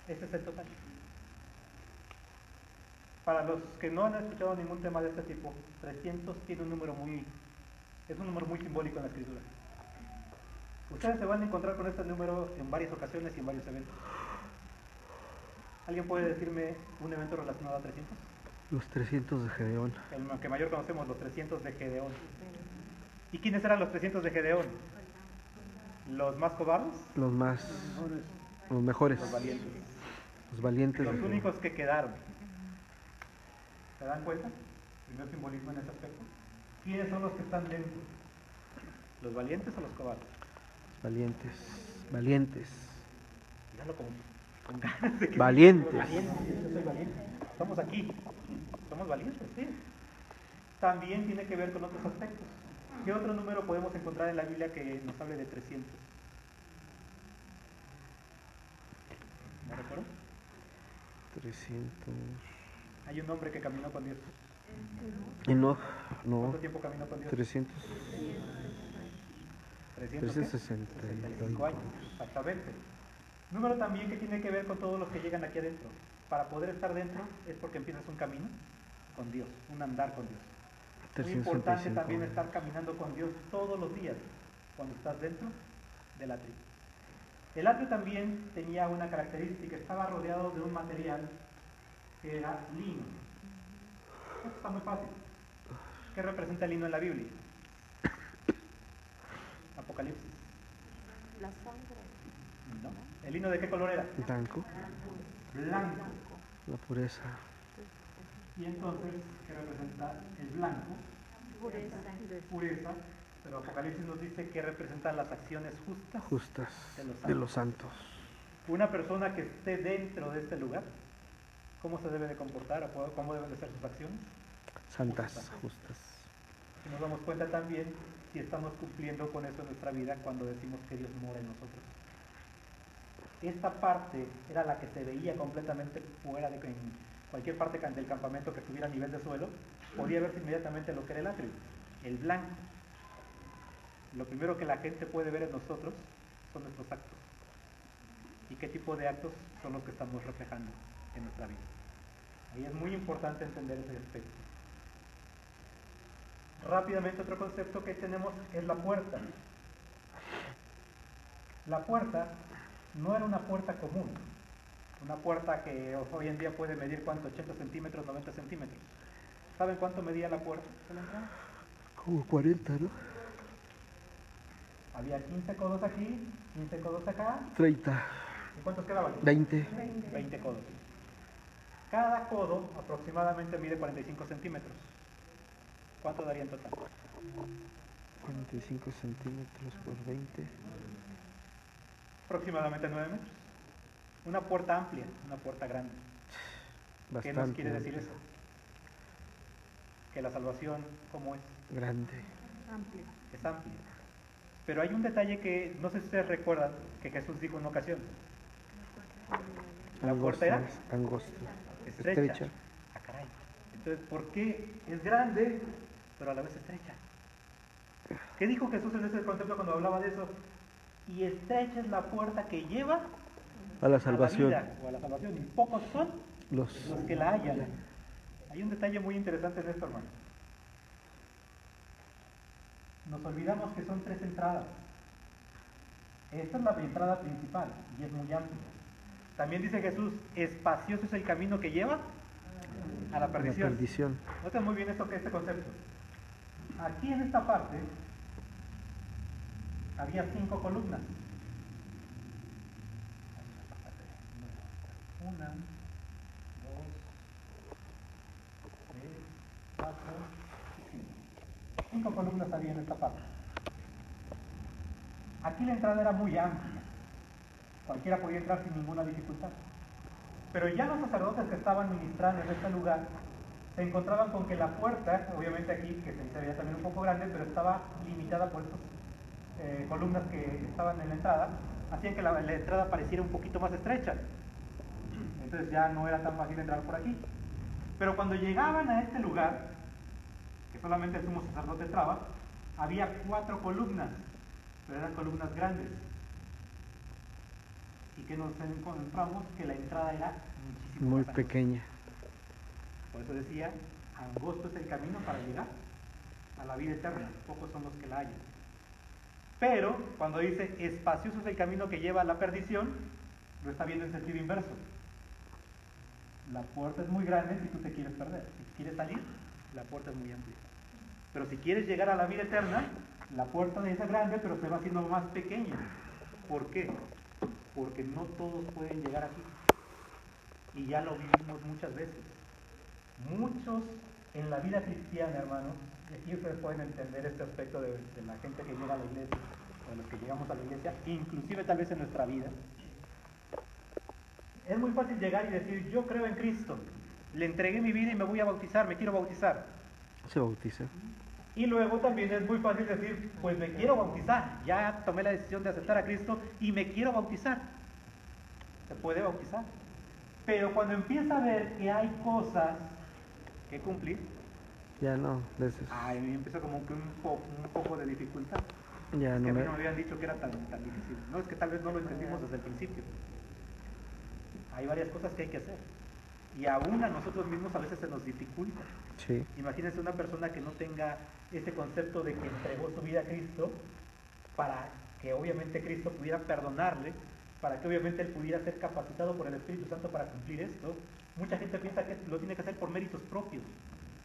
Ese es el total. Para los que no han escuchado ningún tema de este tipo, 300 tiene un número es un número muy simbólico en la escritura. Ustedes se van a encontrar con este número en varias ocasiones y en varios eventos. ¿Alguien puede decirme un evento relacionado a 300? Los 300 de Gedeón. El que mayor conocemos, los 300 de Gedeón. ¿Y quiénes eran los 300 de Gedeón? ¿Los más cobardes? Los más. Los mejores. Los valientes. Los valientes. Los de únicos que quedaron. ¿Se dan cuenta? Primer simbolismo en ese aspecto. ¿Quiénes son los que están dentro? ¿Los valientes o los cobardes? Los valientes. Valientes. Dígalo con ganas de que Valientes. Valientes, yo soy valiente. Estamos aquí. Somos valientes, sí. También tiene que ver con otros aspectos. ¿Qué otro número podemos encontrar en la Biblia que nos hable de 300? ¿Me recuerdo? 300. Hay un hombre que caminó con Dios. Enoch, ¿Cuánto no. tiempo caminó con Dios? 300. 365 años, exactamente. Número también que tiene que ver con todos los que llegan aquí adentro. Para poder estar dentro es porque empiezas un camino con Dios, un andar con Dios. Muy importante 365 también años. estar caminando con Dios todos los días cuando estás dentro del atrio. El atrio también tenía una característica, estaba rodeado de un material que era lino. Esto está muy fácil. ¿Qué representa el lino en la Biblia? Apocalipsis. La sangre. ¿No? ¿El lino de qué color era? Blanco. Blanco. La pureza. Y entonces, ¿qué representa el blanco? Pureza. Pureza. Pero Apocalipsis nos dice que representan las acciones justas. Justas. De los De los santos. Una persona que esté dentro de este lugar, ¿cómo se debe de comportar o cómo deben de ser sus acciones? santas, justas. Y nos damos cuenta también si estamos cumpliendo con eso en nuestra vida cuando decimos que Dios mora en nosotros. Esta parte era la que se veía completamente fuera de en cualquier parte del campamento que estuviera a nivel de suelo, podía verse inmediatamente lo que era el atrio, el blanco. Lo primero que la gente puede ver en nosotros son nuestros actos. ¿Y qué tipo de actos son los que estamos reflejando en nuestra vida? Ahí es muy importante entender ese aspecto. Rápidamente, otro concepto que tenemos es la puerta. La puerta no era una puerta común, una puerta que hoy en día puede medir ¿cuánto? 80 centímetros, 90 centímetros. ¿Saben cuánto medía la puerta de la entrada? Como 40, ¿no? Había 15 codos aquí, 15 codos acá. 30, ¿Y cuántos quedaban? 20. 20 codos. Cada codo aproximadamente mide 45 centímetros. ¿Cuánto daría en total? 45 centímetros por 20. Aproximadamente 9 metros. Una puerta amplia, una puerta grande. ¿Qué nos quiere decir eso? Que la salvación, ¿cómo es? Grande. Amplio. Es amplia. Pero hay un detalle que no sé si ustedes recuerdan que Jesús dijo en una ocasión. La puerta era Angosta. estrecha. Ah, caray. Entonces, ¿por qué es grande, pero a la vez estrecha? ¿Qué dijo Jesús en ese concepto cuando hablaba de eso? Y estrecha es la puerta que lleva A la salvación. a la vida o a la salvación. Y pocos son los que la hallan. Hay un detalle muy interesante en esto, hermano. Nos olvidamos que son 3 entradas. Esta es la entrada principal y es muy amplia. También dice Jesús, espacioso es el camino que lleva a la perdición. Noten muy bien este concepto. Aquí en esta parte había 5 columnas. 1, 2, 3, 4, 5. 5 columnas había en esta parte. Aquí la entrada era muy amplia. Cualquiera podía entrar sin ninguna dificultad. Pero ya los sacerdotes que estaban ministrando en este lugar se encontraban con que la puerta, obviamente aquí, que se veía también un poco grande, pero estaba limitada por estas columnas que estaban en la entrada, hacían que la entrada pareciera un poquito más estrecha. Entonces ya no era tan fácil entrar por aquí. Pero cuando llegaban a este lugar, que solamente el sumo sacerdote entraba, había 4 columnas, pero eran columnas grandes. Y que nos encontramos que la entrada era muchísimo muy más angosta. pequeña. Por eso decía, angosto es el camino para llegar a la vida eterna, pocos son los que la hallan. Pero cuando dice espacioso es el camino que lleva a la perdición, lo está viendo en sentido inverso. La puerta es muy grande si tú te quieres perder. Si quieres salir, la puerta es muy amplia. Pero si quieres llegar a la vida eterna, la puerta es grande, pero se va haciendo más pequeña. ¿Por qué? Porque no todos pueden llegar aquí. Y ya lo vivimos muchas veces. Muchos en la vida cristiana, hermanos, y aquí ustedes pueden entender este aspecto de la gente que llega a la iglesia, o de los que llegamos a la iglesia, inclusive tal vez en nuestra vida. Es muy fácil llegar y decir, yo creo en Cristo, le entregué mi vida y me voy a bautizar, me quiero bautizar. Se bautiza. Y luego también es muy fácil decir, pues me quiero bautizar, ya tomé la decisión de aceptar a Cristo y me quiero bautizar. Se puede bautizar. Pero cuando empieza a ver que hay cosas que cumplir, Ya no, ahí empieza como que un poco de dificultad. ya Es no que a mí me... no me habían dicho que era tan difícil. No, es que tal vez no lo entendimos desde el principio. Hay varias cosas que hay que hacer. Y aún a nosotros mismos a veces se nos dificulta. Sí, Imagínense una persona que no tenga ese concepto de que entregó su vida a Cristo para que obviamente Cristo pudiera perdonarle, para que obviamente él pudiera ser capacitado por el Espíritu Santo para cumplir esto. Mucha gente piensa que lo tiene que hacer por méritos propios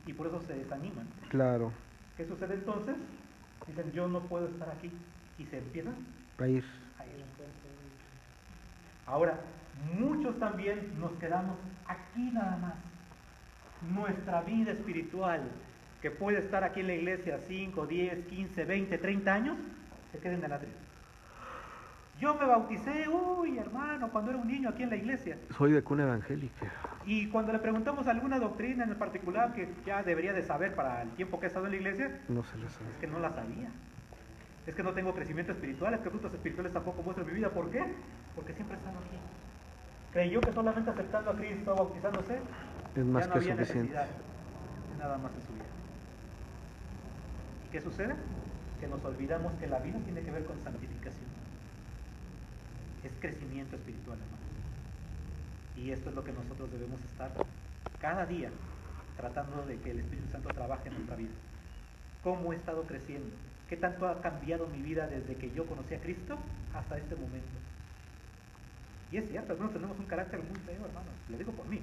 y por eso se desaniman. claro. ¿Qué sucede entonces? Dicen, yo no puedo estar aquí, y se empiezan Va a ir. a ir. Ahora, muchos también nos quedamos aquí nada más. Nuestra vida espiritual, que puede estar aquí en la iglesia 5, 10, 15, 20, 30 años, se queda en el atrio. Yo me bauticé, uy, hermano, cuando era un niño aquí en la iglesia. Soy de cuna evangélica. Y cuando le preguntamos alguna doctrina en particular que ya debería de saber para el tiempo que ha estado en la iglesia, No se lo sabe. es que no la sabía. Es que no tengo crecimiento espiritual, es que frutos espirituales tampoco muestro en mi vida. ¿Por qué? Porque siempre están aquí. Creyó que solamente aceptando a Cristo, bautizándose, Es más ya no que había suficiente. necesidad de nada más en su vida. ¿Y qué sucede? Que nos olvidamos que la vida tiene que ver con santificación. Es crecimiento espiritual, hermano. Y esto es lo que nosotros debemos estar cada día tratando de que el Espíritu Santo trabaje en nuestra vida. ¿Cómo he estado creciendo? ¿Qué tanto ha cambiado mi vida desde que yo conocí a Cristo hasta este momento? Y es cierto, algunos tenemos un carácter muy feo, hermano, lo digo por mí.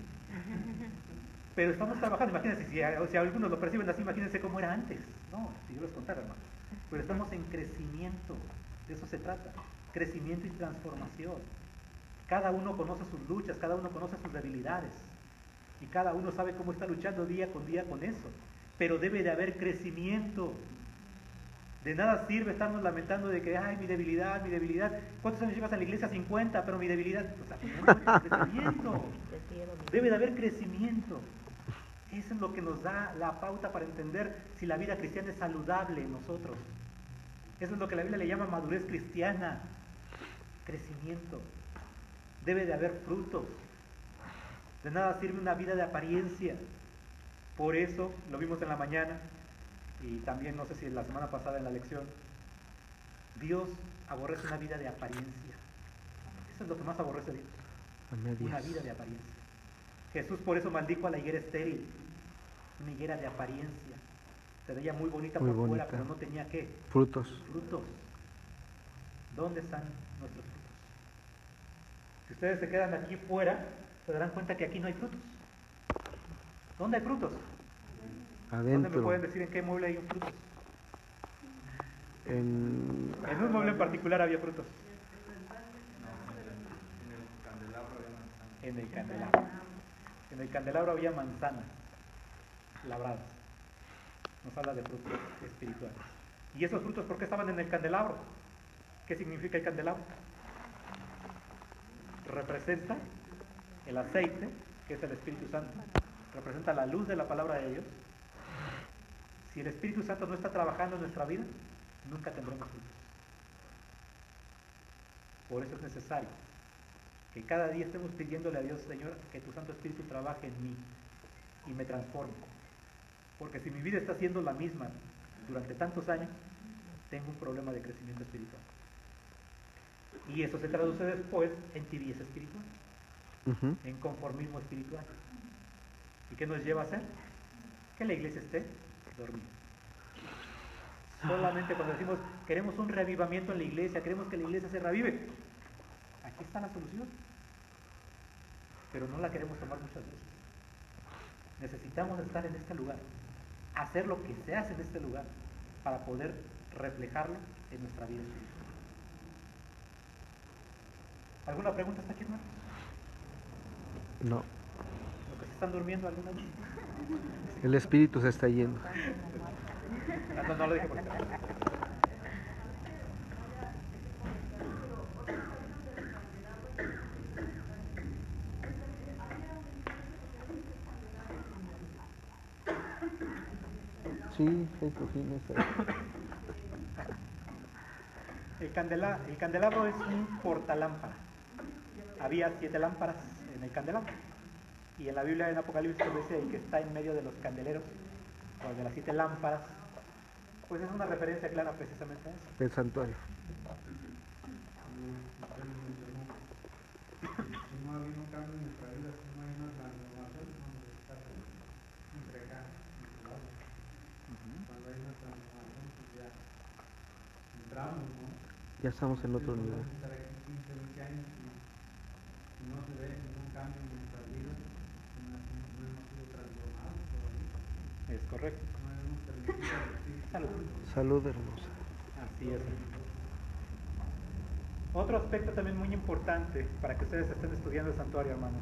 Pero estamos trabajando, imagínense, si algunos lo perciben así, imagínense cómo era antes. No, si yo les contara, hermano. Pero estamos en crecimiento, de eso se trata. Crecimiento y transformación. Cada uno conoce sus luchas, cada uno conoce sus debilidades. Y cada uno sabe cómo está luchando día con eso. Pero debe de haber crecimiento. De nada sirve estarnos lamentando de que, ay, mi debilidad, mi debilidad. ¿Cuántos años llevas en la iglesia? 50, pero mi debilidad, pues no hay crecimiento. Debe de haber crecimiento. Eso es lo que nos da la pauta para entender si la vida cristiana es saludable en nosotros. Eso es lo que la Biblia le llama madurez cristiana. Crecimiento. Debe de haber frutos. De nada sirve una vida de apariencia. Por eso, lo vimos en la mañana, y también no sé si la semana pasada en la lección, Dios aborrece una vida de apariencia. Eso es lo que más aborrece Dios. A medias. Una vida de apariencia. Jesús por eso maldijo a la higuera estéril. Una higuera de apariencia. Se veía muy bonita Muy por fuera, bonita. pero no tenía ¿qué? Frutos. Frutos. ¿Dónde están nuestros frutos? Si ustedes se quedan aquí fuera, se darán cuenta que aquí no hay frutos. ¿Dónde hay frutos? ¿Dónde me Adentro. pueden decir en qué mueble hay un frutos? En... En un mueble en particular había frutos. En el candelabro. En el candelabro había manzanas labradas. Nos habla de frutos espirituales. ¿Y esos frutos por qué estaban en el candelabro? ¿Qué significa el candelabro? Representa el aceite, que es el Espíritu Santo. Representa la luz de la palabra de Dios. Si el Espíritu Santo no está trabajando en nuestra vida, nunca tendremos frutos. Por eso es necesario que cada día estemos pidiéndole a Dios, Señor, que tu Santo Espíritu trabaje en mí y me transforme. Porque si mi vida está siendo la misma durante tantos años, tengo un problema de crecimiento espiritual. Y eso se traduce después en tibieza espiritual, Ujú. en conformismo espiritual. ¿Y qué nos lleva a hacer? Que la iglesia esté dormida. Solamente cuando decimos queremos un reavivamiento en la iglesia, queremos que la iglesia se revive, aquí está la solución. Pero no la queremos tomar muchas veces. Necesitamos estar en este lugar, hacer lo que se hace en este lugar para poder reflejarlo en nuestra vida espiritual. ¿Alguna pregunta hasta aquí, hermano? No. ¿Los que se están durmiendo alguna vez? El espíritu se está yendo. No lo dije por acá. Sí, eso sí, no sé. El candelabro es un portalámpara. Había 7 lámparas en el candelabro. Y en la Biblia en Apocalipsis lo dice ahí que está en medio de los candeleros, o de las 7 lámparas. Pues es una referencia clara precisamente a eso. El santuario. Si no ha habido un cambio en nuestra vida, si no hay una transformación, vamos a estar entre acá, entre lados. Cuando hay una transformación, pues ya entramos, ¿no? Ya estamos en otro Podemos nivel. estar aquí 15, 20 años y no se ve ningún cambio en nuestra vida, no hemos sido transformados todavía, Es correcto. no hemos permitido al Espíritu Salud. Salud hermosa. Así es. Otro aspecto también muy importante para que ustedes estén estudiando el santuario, hermanos,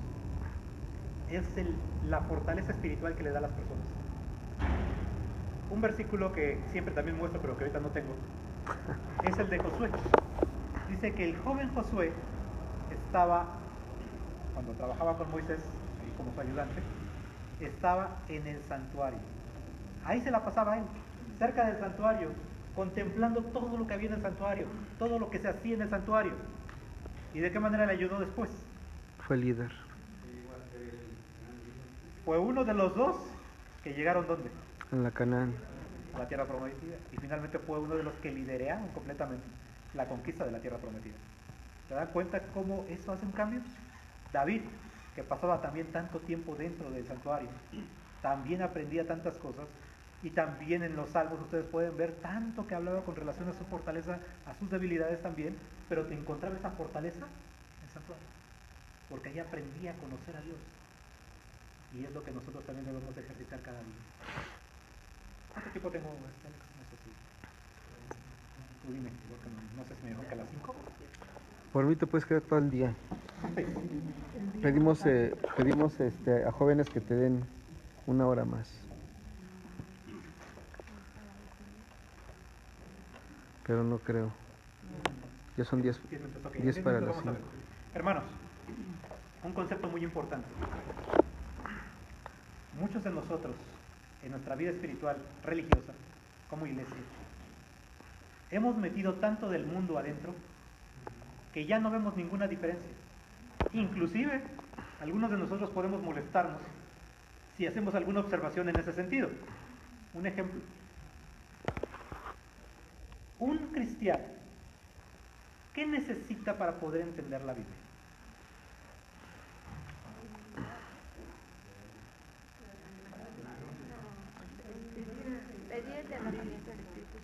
es la fortaleza espiritual que le da a las personas. Un versículo que siempre también muestro, pero que ahorita no tengo, es el de Josué. dice que el joven Josué estaba, cuando trabajaba con Moisés, ahí como su ayudante, estaba en el santuario. Ahí se la pasaba él, cerca del santuario, contemplando todo lo que había en el santuario, todo lo que se hacía en el santuario. ¿Y de qué manera le ayudó después? Fue líder. Fue uno de los dos que llegaron ¿dónde? En la Canaán. A la tierra prometida. Y finalmente fue uno de los que lideraron completamente la conquista de la tierra prometida. ¿Se dan cuenta cómo eso hace un cambio? David, que pasaba también tanto tiempo dentro del santuario, también aprendía tantas cosas, y también en los salmos ustedes pueden ver tanto que hablaba con relación a su fortaleza, a sus debilidades también, pero te encontraba esa fortaleza en el santuario, porque ahí aprendía a conocer a Dios. Y es lo que nosotros también debemos ejercitar cada día. ¿Cuánto tiempo tengo? Eso sí. Tú dime, porque no sé si me dijo que a las 5. Por mí te puedes quedar todo el día. Pedimos a jóvenes que te den 1 hora más. Pero no creo. Ya son 10 para las 5. Hermanos, un concepto muy importante. Muchos de nosotros, en nuestra vida espiritual, religiosa, como iglesia, hemos metido tanto del mundo adentro que ya no vemos ninguna diferencia. Inclusive, algunos de nosotros podemos molestarnos si hacemos alguna observación en ese sentido. Un ejemplo. Un cristiano, ¿qué necesita para poder entender la Biblia?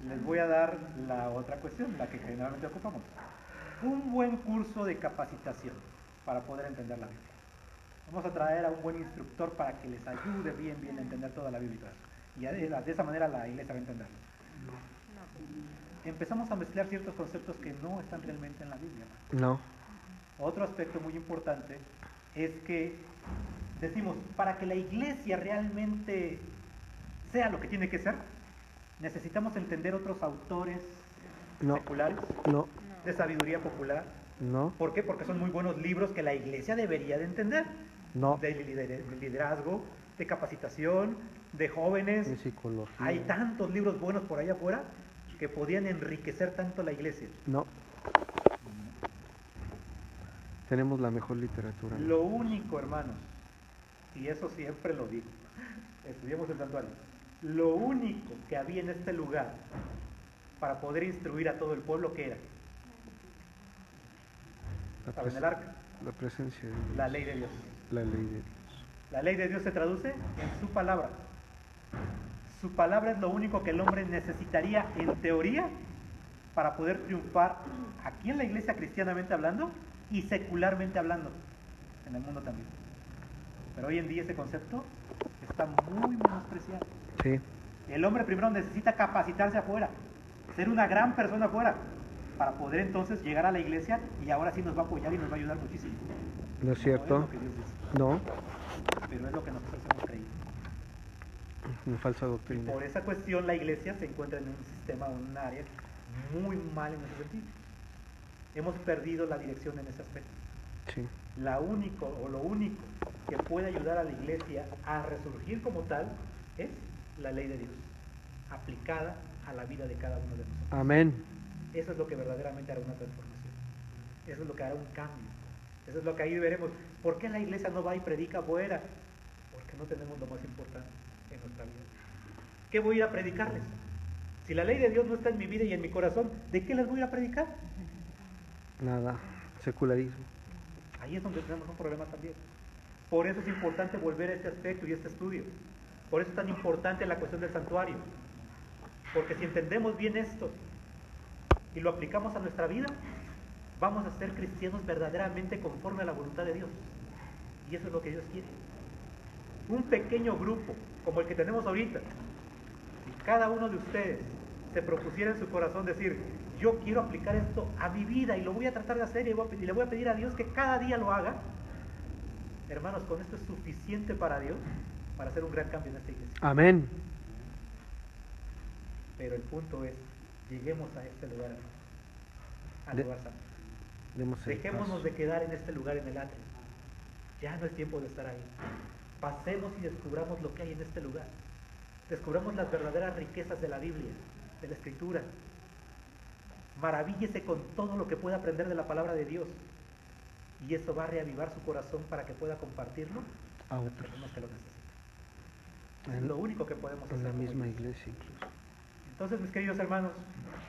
Les voy a dar la otra cuestión, la que generalmente ocupamos. Un buen curso de capacitación para poder entender la Biblia. Vamos a traer a un buen instructor para que les ayude bien a entender toda la Biblia. Y de esa manera la iglesia va a entenderlo. Empezamos a mezclar ciertos conceptos que no están realmente en la Biblia. No. Otro aspecto muy importante es que decimos, para que la iglesia realmente sea lo que tiene que ser, necesitamos entender otros autores No. seculares, No. de sabiduría popular. No. ¿Por qué? Porque son muy buenos libros que la iglesia debería de entender. No. De liderazgo, de capacitación, de jóvenes. De psicología. Hay tantos libros buenos por allá afuera que podían enriquecer tanto la iglesia. No. Tenemos la mejor literatura. Lo único, hermanos, y eso siempre lo digo, estudiamos el santuario, lo único que había en este lugar para poder instruir a todo el pueblo, ¿qué era? ¿Saben el arca? La presencia de Dios. La ley de Dios. La ley de Dios. La ley de Dios se traduce en su palabra. Su palabra es lo único que el hombre necesitaría en teoría para poder triunfar aquí en la iglesia cristianamente hablando y secularmente hablando en el mundo también. Pero hoy en día ese concepto está muy menospreciado. Sí. El hombre primero necesita capacitarse afuera, ser una gran persona afuera, para poder entonces llegar a la iglesia y ahora sí nos va a apoyar y nos va a ayudar muchísimo. ¿No es cierto? No es lo que Dios dice, No. pero es lo que nosotros hemos creído. Una falsa doctrina. Por esa cuestión la iglesia se encuentra en un sistema, en un área muy mal en ese sentido. Hemos perdido la dirección en ese aspecto. Sí. Lo único que puede ayudar a la iglesia a resurgir como tal es la ley de Dios, aplicada a la vida de cada uno de nosotros. Amén. Eso es lo que verdaderamente hará una transformación. Eso es lo que hará un cambio. Eso es lo que ahí veremos. ¿Por qué la iglesia no va y predica afuera? Porque no tenemos lo más importante en nuestra vida. ¿Qué voy a ir a predicarles? Si la ley de Dios no está en mi vida y en mi corazón, ¿de qué les voy a ir a predicar? Nada. Secularismo. Ahí es donde tenemos un problema también. Por eso es importante volver a este aspecto y este estudio. Por eso es tan importante la cuestión del santuario. Porque si entendemos bien esto y lo aplicamos a nuestra vida, vamos a ser cristianos verdaderamente conforme a la voluntad de Dios. Y eso es lo que Dios quiere. Un pequeño grupo, como el que tenemos ahorita, si cada uno de ustedes se propusiera en su corazón decir, yo quiero aplicar esto a mi vida y lo voy a tratar de hacer y le voy a pedir a Dios que cada día lo haga, hermanos, con esto es suficiente para Dios para hacer un gran cambio en esta iglesia. Amén. Pero el punto es, lleguemos a este lugar, hermanos, al lugar santo. Demos el Dejémonos paso. de quedar en este lugar en el atrio. Ya no es tiempo de estar ahí. Pasemos y descubramos lo que hay en este lugar. Descubramos las verdaderas riquezas de la Biblia, de la Escritura. Maravíllese con todo lo que pueda aprender de la palabra de Dios. Y eso va a reavivar su corazón para que pueda compartirlo A con las otros. personas que lo necesitan. Es En- lo único que podemos hacer. En la como misma iglesia. iglesia incluso. Entonces, mis queridos hermanos,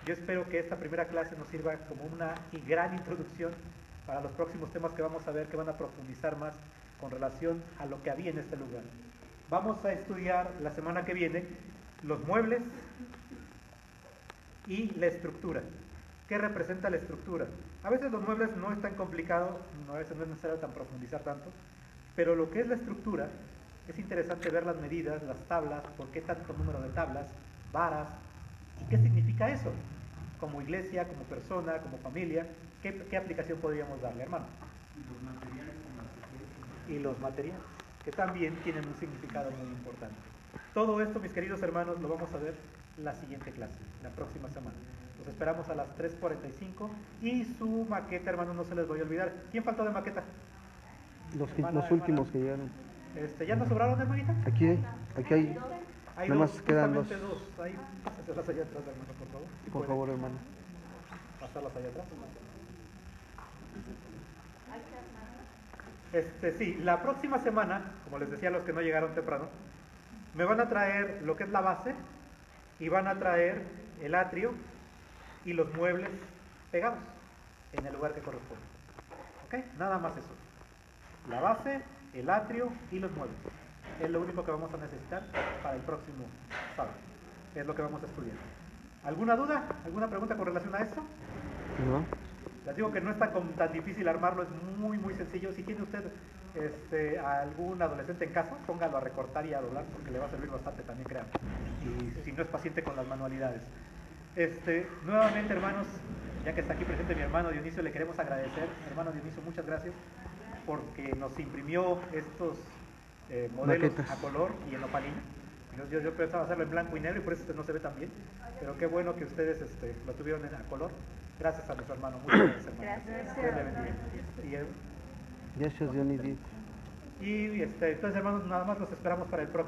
yo espero que esta primera clase nos sirva como una gran introducción para los próximos temas que vamos a ver, que van a profundizar más con relación a lo que había en este lugar. Vamos a estudiar la semana que viene los muebles y la estructura. ¿Qué representa la estructura? A veces los muebles no es tan complicado, a veces no es necesario tan profundizar tanto, pero lo que es la estructura, es interesante ver las medidas, las tablas, por qué tanto número de tablas, varas, y qué significa eso, como iglesia, como persona, como familia, qué aplicación podríamos darle, hermano. Y los materiales, que también tienen un significado muy importante. Todo esto, mis queridos hermanos, lo vamos a ver la siguiente clase, la próxima semana. Los esperamos a las 3:45 y su maqueta, hermanos, no se les voy a olvidar. ¿Quién faltó de maqueta? Los últimos que llegaron. ¿Ya nos sobraron, hermanita? Aquí hay. Hay Nada dos, más quedan justamente dos. dos. Ahí, pásaselas allá atrás, hermano, por favor. Si Por puede favor, hermano. pasarlas allá atrás. Sí, la próxima semana, como les decía a los que no llegaron temprano, me van a traer lo que es la base y van a traer el atrio y los muebles pegados en el lugar que corresponde. ¿Ok? Nada más eso. La base, el atrio y los muebles. Es lo único que vamos a necesitar para el próximo sábado. Es lo que vamos a estudiar. ¿Alguna duda? ¿Alguna pregunta con relación a esto? ¿No? Les digo que no está tan difícil armarlo, es muy muy sencillo. Si tiene usted a algún adolescente en casa, póngalo a recortar y a doblar porque le va a servir bastante también, créanme. Y si no es paciente con las manualidades. Nuevamente, hermanos, ya que está aquí presente mi hermano Dionisio, le queremos agradecer. Hermano Dionisio, muchas gracias porque nos imprimió estos modelos Maquetas. a color y en opalina. Yo pensaba hacerlo en blanco y negro y por eso no se ve tan bien, pero qué bueno que ustedes lo tuvieron a color. Gracias a nuestro hermano, muchas gracias, hermano. Gracias. Dios le bendiga. Gracias, Dionidi. Entonces, hermanos, nada más los esperamos para el próximo.